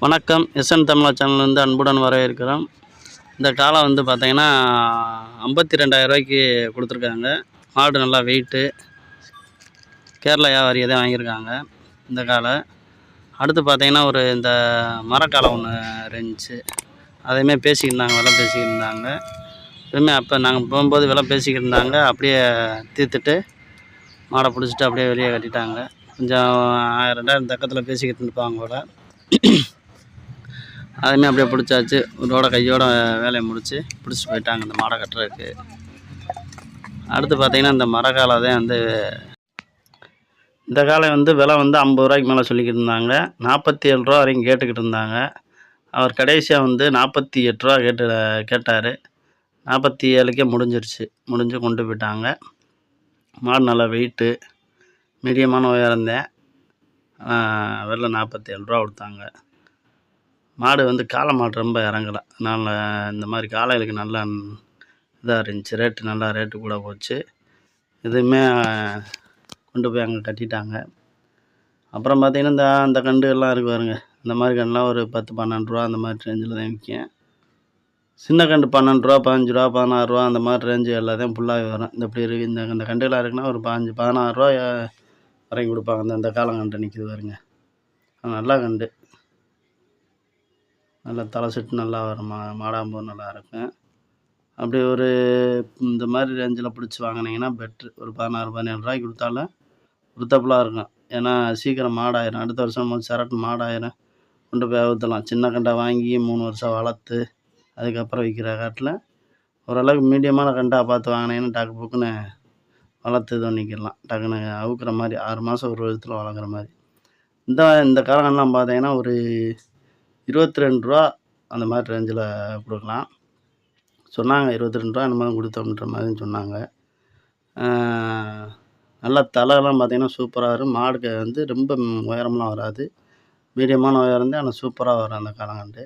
வணக்கம். எஸ்என் தமிழா சேனல்லேருந்து அன்புடன் வரவேற்கிறோம். இந்த காளை வந்து பார்த்தீங்கன்னா, ரூ. 52,000 கொடுத்துருக்காங்க. மாடு நல்லா வெயிட்டு. கேரளா வியாபாரி தான் வாங்கியிருக்காங்க இந்த காளை. அடுத்து பார்த்தீங்கன்னா, இந்த மரக்காளை ஒன்று இருந்துச்சு. அதையுமே பேசிக்கிட்டு விலை பேசிக்கிட்டு இருந்தாங்க. எப்பவுமே அப்போ நாங்கள் போகும்போது விலை பேசிக்கிட்டு இருந்தாங்க. அப்படியே தீர்த்துட்டு மாடை பிடிச்சிட்டு அப்படியே வெளியே கட்டிட்டாங்க. கொஞ்சம் 1000 2000 தக்கத்தில் பேசிக்கிட்டு இருப்பாங்க போல. அதுவுமே அப்படியே பிடிச்சாச்சு. இதோட கையோட வேலையை பிடிச்சிட்டு போயிட்டாங்க இந்த மாடை கட்டுறதுக்கு. அடுத்து பார்த்தீங்கன்னா, இந்த மரக்காலை தான் இந்த காலை விலை 50 ரூபாய்க்கு மேலே சொல்லிக்கிட்டு இருந்தாங்க. 47 ரூபா வரைக்கும் கேட்டுக்கிட்டு இருந்தாங்க. அவர் கடைசியாக 48 ரூபா கேட்டார். 47க்கே முடிஞ்சிருச்சு. முடிஞ்சு கொண்டு போயிட்டாங்க. மாடு நல்லா வெயிட்டு, மீடியமான உயரந்தேன். வெளில 47 ரூபா கொடுத்தாங்க. மாடு காளை மாடு ரொம்ப இறங்கலை. அதனால் இந்த மாதிரி காளைகளுக்கு நல்லா இதாக இருந்துச்சு. ரேட்டு கூட போச்சு. இதுவுமே கொண்டு போய் அங்கே கட்டிட்டாங்க. அப்புறம் பார்த்திங்கன்னா, அந்த கண்டுகள்லாம் இருக்குது பாருங்க. இந்த மாதிரி கண்டுலாம் ஒரு 10 12 ரூபா அந்த மாதிரி ரேஞ்சில் தான் விற்கும். சின்ன கண்டு 12 ரூபா 15 ரூபா 16 ரூபா அந்த மாதிரி ரேஞ்சு எல்லாத்தையும் ஃபுல்லாகவே வரும். இந்த இப்படி இருக்குது. இந்த கண்டுகளாக இருக்குன்னா ஒரு 15 16 ரூபா வரைக்கும் கொடுப்பாங்க. இந்த காலங்கண்டு நிற்கிது பாருங்க. நல்லா கண்டு நல்லா தலை செட்டு நல்லா வரும். மாடாம்போது நல்லா இருக்கும். அப்படி இந்த மாதிரி ரேஞ்சில் பிடிச்சி வாங்கினீங்கன்னா பெட்ரு. ஒரு 16 17 ரூபாய்க்கு கொடுத்தாலும் விருத்தப்பலாக இருக்கும். ஏன்னா சீக்கிரம் மாடாயிரும். அடுத்த வருஷம் சரட்டு மாடாயிரும். கொண்டு போய் ஊற்றலாம். சின்ன கண்டாக வாங்கி 3 வருஷம் வளர்த்து அதுக்கப்புறம் விற்கிற காட்டில் ஓரளவுக்கு மீடியமான கண்டாக பார்த்து வாங்கினீங்கன்னா டக்கு புக்குன்னு வளர்த்து இது பண்ணிக்கலாம். டக்குன்னு அவுக்கிற மாதிரி 6 மாதம் ஒரு வருஷத்தில் வளர்க்குற மாதிரி. இந்த காலங்கள்லாம் பார்த்தீங்கன்னா ஒரு 22 ரூபா அந்த மாதிரி ரேஞ்சில் கொடுக்கலாம் சொன்னாங்க. 22 ரூபா அந்த மாதிரி கொடுத்தோம்ன்ற மாதிரி சொன்னாங்க. நல்லா தலைலாம் பார்த்திங்கன்னா சூப்பராக இருக்கும். மாடுக்கு ரொம்ப உயரம்லாம் வராது. மீடியமான உயரம் தான். ஆனால் சூப்பராக வரும் அந்த காலங்கண்டு.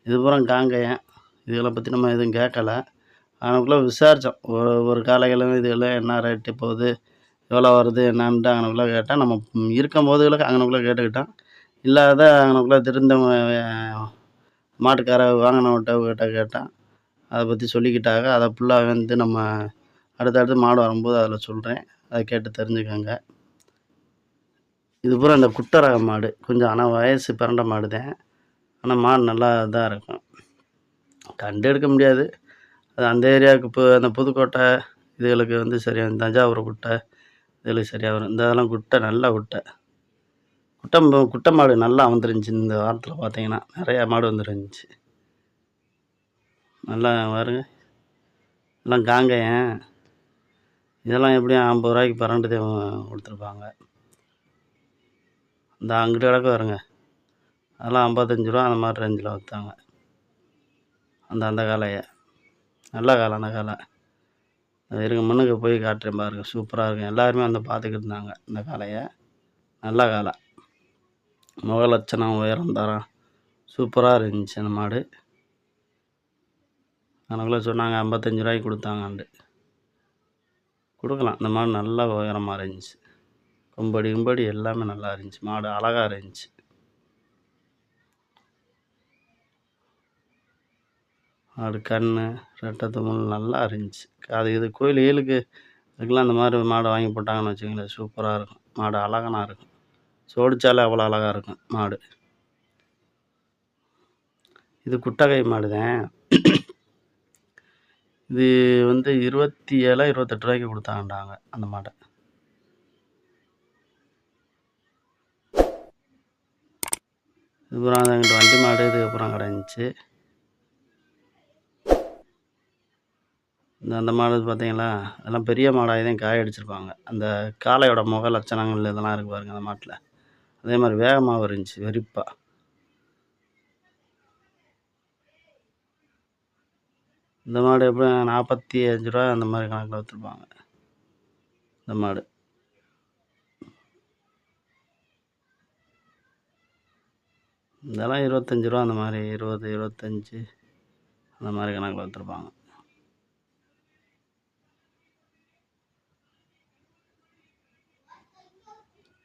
இது பூரா காங்கேயம். இதுகளை பற்றி நம்ம எதுவும் கேட்கல. அவனுக்குள்ளே விசாரித்தோம். ஒரு காளைகளும் இதுகளும் என்ன ரேட்டு போகுது, எவ்வளோ வருது என்னான்ட்டு அங்கனக்குள்ளே கேட்டால் நம்ம இருக்கும் போதுகளுக்கு அங்கனக்குள்ளே கேட்டுக்கிட்டோம். இல்லாத அங்கனக்குள்ளே திருந்தவங்க மாட்டுக்கார வாங்கினவங்கிட்ட கேட்டால் அதை பற்றி சொல்லிக்கிட்டாங்க. அதை ஃபுல்லாக நம்ம அடுத்தடுத்து மாடு வரும்போது அதில் சொல்கிறேன். அதை கேட்டு தெரிஞ்சுக்கோங்க. இது பூரா இந்த குட்டை ரக மாடு. கொஞ்சம் ஆனால் வயசு பிறண்ட மாடு தான். ஆனால் மாடு நல்லா இதாக இருக்கும். கண்டு எடுக்க முடியாது. அது அந்த ஏரியாவுக்கு அந்த புதுக்கோட்டை இதுகளுக்கு சரியாக தஞ்சாவூர் குட்டை இதுகளுக்கு சரியாக வரும். இந்த இதெல்லாம் குட்டை நல்ல குட்டை மாடு நல்லா வந்துருந்துச்சு. இந்த வாரத்தில் பார்த்தீங்கன்னா நிறையா மாடு வந்துருந்துச்சு. நல்லா பாருங்க. எல்லாம் காங்கேயம். இதெல்லாம் எப்படியும் 50 ரூபாய்க்கு பரண்டு கொடுத்துருப்பாங்க. இந்த அங்கிட்டு கிடக்கு வருங்க. அதெல்லாம் 55 ரூபா அந்த மாதிரி ரேஞ்சில் வைத்தாங்க. அந்த காளையை நல்ல காலை. அந்த காலை இருங்க, முன்னுக்கு போய் காட்டுறேன் பாருங்க. சூப்பராக இருக்கும். எல்லாருமே பார்த்துக்கிட்டு இருந்தாங்க இந்த காளையை. நல்ல காலை. முக லட்சணம் உயரம் தரம் சூப்பராக இருந்துச்சு அந்த மாடு. அதனால சொன்னாங்க 55 ரூபாய்க்கு கொடுத்தாங்கண்டு. கொடுக்கலாம். இந்த மாடு நல்லா உயரமாக இருந்துச்சு. கும்படி எல்லாமே நல்லா இருந்துச்சு. மாடு அழகாக இருந்துச்சு. மாடு கண் ரெட்டை தும்மல் நல்லா இருந்துச்சு. இது கோயில் இதுக்கெல்லாம் இந்த மாதிரி மாடு வாங்கி போட்டாங்கன்னு வச்சுக்கோங்களேன், சூப்பராக இருக்கும். மாடு அழகானா இருக்கும். சோடிச்சாலே அவ்வளோ அழகாக இருக்கும் மாடு. இது குட்டகை மாடு தான். இது 27 28 ரூபாய்க்கு கொடுத்தாங்கண்டாங்க அந்த மாடை. இதுக்கப்புறம் எங்கிட்ட வண்டி மாடு இதுக்கப்புறம் கிடந்துச்சு. அந்த மாடு பார்த்தீங்களா, அதெல்லாம் பெரிய மாடாக தான் காய அடிச்சிருப்பாங்க. அந்த காளையோட முக லட்சணங்கள் இதெல்லாம் இருக்குது பாருங்கள் அந்த மாட்டில். அதே மாதிரி வேகமாகவும் இருந்துச்சு, வெறிப்பாக. இந்த மாடு எப்படியும் 45 ரூபா அந்த மாதிரி கணக்கில் வச்சுருப்பாங்க இந்த மாடு. இதெல்லாம் 25 ரூபா அந்த மாதிரி 20 25 அந்த மாதிரி கணக்கில் வச்சுருப்பாங்க.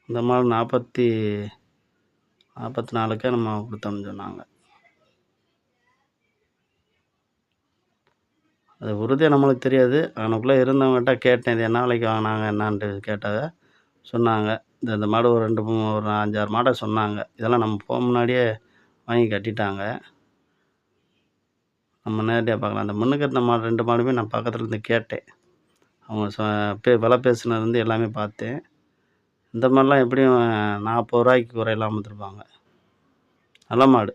இந்த மாடு 46 44க்கே நம்ம கொடுத்தோம்னு சொன்னாங்க. அது உறுதியாக நம்மளுக்கு தெரியாது. அங்கனக்குள்ளே இருந்தவங்ககிட்ட கேட்டேன், இது என்ன விலைக்கு வாங்கினாங்க என்னான்ட்டு கேட்டாங்க. சொன்னாங்க, இந்த மாடு ஒரு 5, 6 மாடை சொன்னாங்க. இதெல்லாம் நம்ம முன்னாடியே வாங்கி கட்டிட்டாங்க. நம்ம நேரடியாக பார்க்கலாம். அந்த முன்னுக்கு இருந்த மாடு 2 மாடுமே நான் பக்கத்தில் இருந்து கேட்டேன். அவங்க விலை பேசுனது வந்து எல்லாமே பார்த்தேன். இந்த மாதிரிலாம் எப்படியும் 40 ரூபாய்க்கு குறையில்லாமல் விற்றுருப்பாங்க. நல்ல மாடு,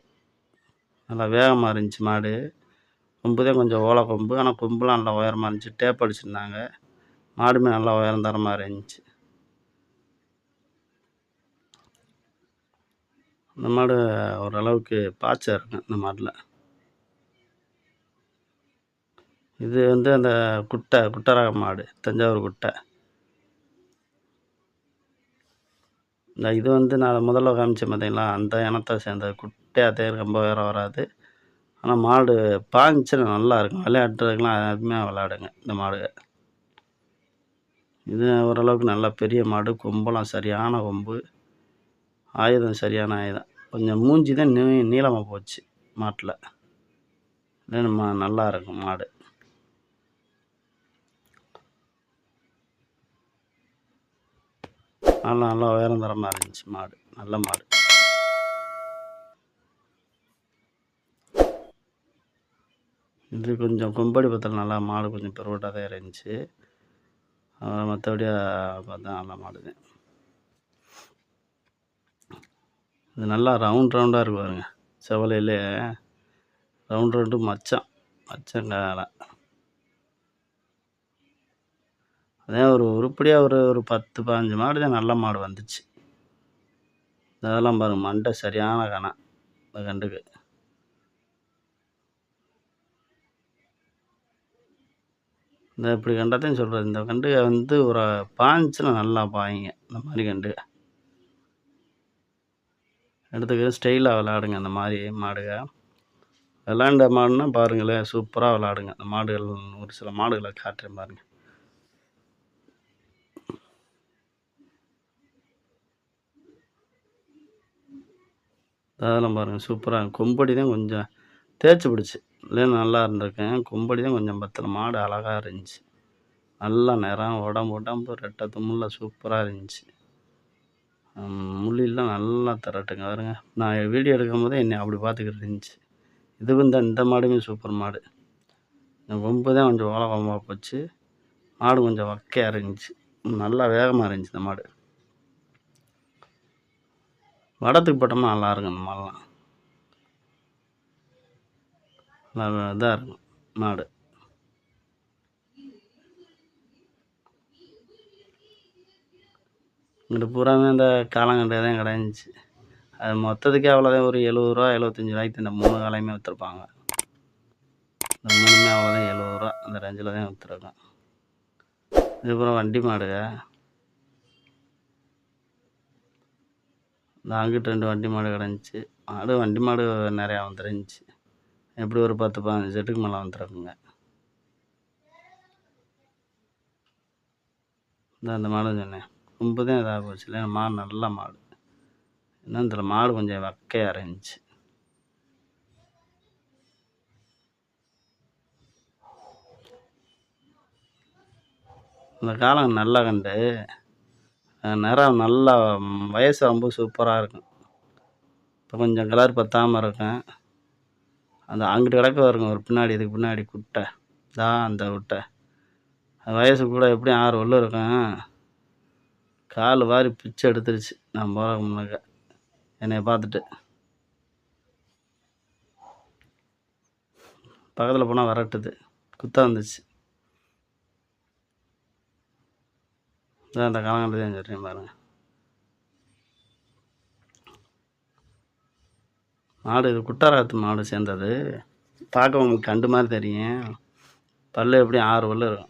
நல்லா வேகமாக இருந்துச்சு மாடு. கொம்பு தான் கொஞ்சம் ஓலை கொம்பு, ஆனால் கொம்புலாம் நல்லா உயரமாக இருந்துச்சு. டேப் அடிச்சிருந்தாங்க. மாடுமே நல்லா உயரம் தரமாக இருந்துச்சு. இந்த மாடு ஓரளவுக்கு பாய்ச்ச இருக்கும் இந்த மாடில். இது வந்து அந்த குட்டை ரக மாடு, தஞ்சாவூர் குட்டை. இது வந்து நான் முதல்ல காமிச்சேன் பார்த்தீங்களா, அந்த இனத்தை சேர்ந்தது. குட்டையாக ரொம்ப உயரம் வராது. ஆனால் மாடு பாய்ஞ்சுன்னா நல்லா இருக்கும். விளையாட்டுறதுக்கெலாம் அருமையாக விளையாடுங்க இந்த மாடுக. இது ஓரளவுக்கு நல்லா பெரிய மாடு. கொம்பெல்லாம் சரியான கொம்பு, ஆயுதம் சரியான ஆயுதம். கொஞ்சம் மூஞ்சி தான் நீளமாக போச்சு மாட்டில். இல்லைன்னா நல்லா இருக்கும் மாடு. நல்லா உயரம் தரமாக இருந்துச்சு மாடு. நல்ல மாடு. இது கொஞ்சம் கொம்படி பத்தல் நல்லா மாடு கொஞ்சம் பெருவட்டாக தான் இருந்துச்சு. மற்றபடி பார்த்தா நல்ல மாடு தான். இது நல்லா ரவுண்டாக இருக்கு பாருங்க. செவலையிலே ரவுண்டு மச்சங்கால. அதே ஒரு உருப்படியாக ஒரு 10, 15 மாடு தான் நல்ல மாடு வந்துச்சு. அதெல்லாம் பாருங்கள், மண்டை சரியான கணை இந்த கண்டுக்கு. இந்த இப்படி கண்டத்தையும் சொல்கிறது. இந்த கண்டுக வந்து ஒரு பாய்ஞ்சுன்னா நல்லா பாயுங்க. இந்த மாதிரி கண்டுக எடுத்துக்க ஸ்டைலாக விளாடுங்க. அந்த மாதிரி மாடுக விளாண்ட மாடுன்னா பாருங்களேன், சூப்பராக விளாடுங்க. அந்த மாடுகள் ஒரு சில மாடுகளை காட்டுறேன் பாருங்கள். அதெல்லாம் பாருங்கள், சூப்பராக. கொம்படி தான் கொஞ்சம் தேய்ச்சி பிடிச்சி, இல்லைன்னா நல்லா இருந்திருக்கேன். கொம்படி தான் கொஞ்சம் பத்தில். மாடு அழகாக இருந்துச்சு. நல்லா நிறம், உடம்பு ரெட்டை தும்மில் சூப்பராக இருந்துச்சு. முள்ளிலாம் நல்லா திரட்டுங்க பாருங்க. நான் வீடியோ எடுக்கும் போதே என்னை அப்படி பார்த்துக்கிட்டு இருந்துச்சு. இதுவும் இந்த மாடுமே சூப்பர் மாடு. இந்த கொம்பு தான் கொஞ்சம் ஓலை கொம்பாக போச்சு. மாடு கொஞ்சம் வக்கையாக இருந்துச்சு. நல்லா வேகமாக இருந்துச்சு இந்த மாடு. வடத்துக்கு போட்டோம்னா நல்லா இருக்கும். இந்த மாடெலாம் நல்லா இதாக இருக்கும் மாடு. இங்கிட்டு பூராமே இந்த காலங்கண்டே தான் கிடந்துச்சு. அது மொத்தத்துக்கே அவ்வளோதான், ஒரு 70 ரூபா 75 ரூபாய்க்கு இந்த 3 காலையுமே விற்றுருப்பாங்க. இந்த 3மே அவ்வளோதான், 70 ரூபா அந்த ரேஞ்சில் தான் விற்றுருக்கோம். இதுக்கப்புறம் வண்டி மாடுங்க. இந்த அங்கிட்டு 2 வண்டி மாடு கிடந்துச்சு. வண்டி மாடு நிறையா வந்துருந்துச்சு. எப்படி ஒரு 10, 15 செட்டுக்கு மேலே வந்துருக்குங்க. இந்த மாடு சொன்னேன், கொம்பு தான் இதாக போச்சு. இல்லைன்னா மாடு நல்ல மாடு. இன்னும் இதில் மாடு கொஞ்சம் வக்கையாக இருந்துச்சு. இந்த காலம் நல்லா கண்டு நிறம் நல்லா வயசு ரொம்ப சூப்பராக இருக்கும். இப்போ கொஞ்சம் கலர் பத்தாமல் இருக்கும். அந்த அங்கிட்டு கிடக்க வருங்க ஒரு பின்னாடி, இதுக்கு பின்னாடி குட்டை தான் அந்த குட்டை. வயசு கூட எப்படியும் 6 வல்லு இருக்கும். கால் வாரி பிச்சை எடுத்துருச்சு நான் போகிற முன்னாக்க என்னை பார்த்துட்டு. பக்கத்தில் போனால் வரட்டுது, குத்த வந்துச்சு. அந்த காலங்கள்ல தான் சொல்கிறேன் பாருங்கள். மாடு இது குட்டாரத்து மாடு சேர்ந்தது. பார்க்க உங்களுக்கு கண்டு மாதிரி தெரியும். பல்லு எப்படியும் 6 பல்லு இருக்கும்.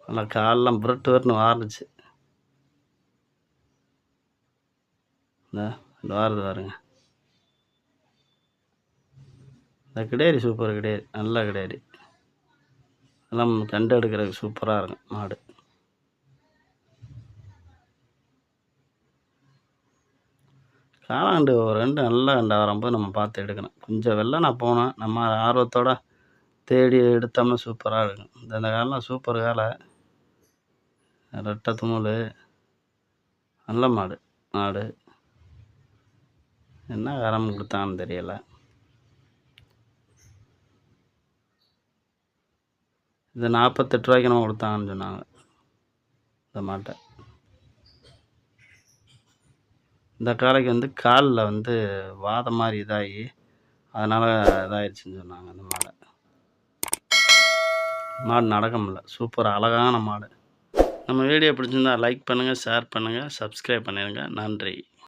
நல்லா காலெலாம் புரட்டு வாருச்சு. இந்த வாருது பாருங்க. இந்த கிடேரி சூப்பர் கிடேரி, நல்ல கிடேரி. எல்லாம் கண்டு எடுக்கிறதுக்கு சூப்பராக இருக்கும் மாடு. காளாண்டு ஒரு 2 நல்ல கண்டா வரும்போது நம்ம பார்த்து எடுக்கணும். கொஞ்சம் வெள்ளன நான் போனேன். நம்ம ஆர்வத்தோட தேடி எடுத்தோம்னா சூப்பரா இருக்கும். இந்த காலம் சூப்பர் காளை. ரெட்டை தும்முலு. நல்ல மாடு. மாடு. என்ன காரம் குடுத்தாங்கன்னு தெரியல. இது ரூ. 48 என்னமோ குடுத்தாங்கன்னு சொன்னாங்க. இந்த மாட்ட. இந்த காளைக்கு வந்து கால்ல வந்து வாதம் மாரி இதாகி, அதனால இதாயிருச்சுன்னு சொன்னாங்க அந்த மாட. மாடு நடக்க முடியல. சூப்பர் அழகான மாடு. நம்ம வீடியோ பிடிச்சிருந்தா லைக் பண்ணுங்க, ஷேர் பண்ணுங்க, சப்ஸ்கிரைப் பண்ணிடுங்க. நன்றி.